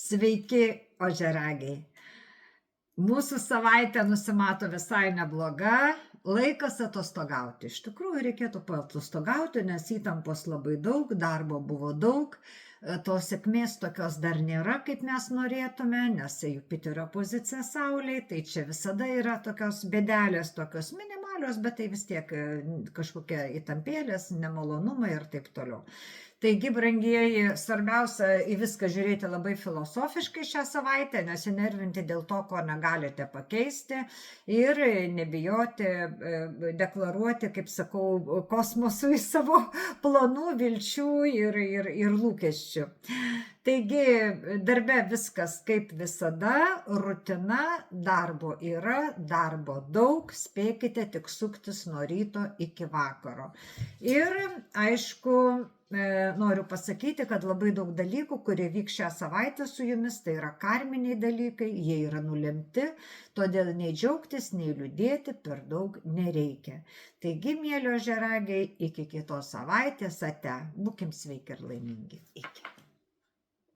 Sveiki, ožiaragiai. Mūsų savaitė nusimato visai nebloga. Laikas atostogauti. Iš tikrųjų, reikėtų paatostogauti, nes įtampos labai daug, darbo buvo daug. Tos sėkmės tokios dar nėra, kaip mes norėtume, nes Jupiterio pozicija Saulėje, tai čia visada yra tokios bėdelės, tokios minimalios, bet tai vis tiek kažkokia įtampėlės, nemalonumai ir taip toliau. Taigi, brangieji, svarbiausia į viską žiūrėti labai filosofiškai šią savaitę, nesinervinti dėl to, ko negalite pakeisti ir nebijoti deklaruoti, kaip sakau, kosmosui savo planų, vilčių ir lūkesčių. Taigi, darbe viskas kaip visada, rutina, darbo yra, darbo daug, spėkite tik suktis nuo ryto iki vakaro. Ir, aišku, noriu pasakyti, kad labai daug dalykų, kurie vyks šią savaitę su jumis, tai yra karminiai dalykai, jie yra nulemti, todėl nei džiaugtis, nei liūdėti per daug nereikia. Taigi, mėly ožiaragiai, iki kitos savaitės, ate, būkim sveiki ir laimingi. Iki.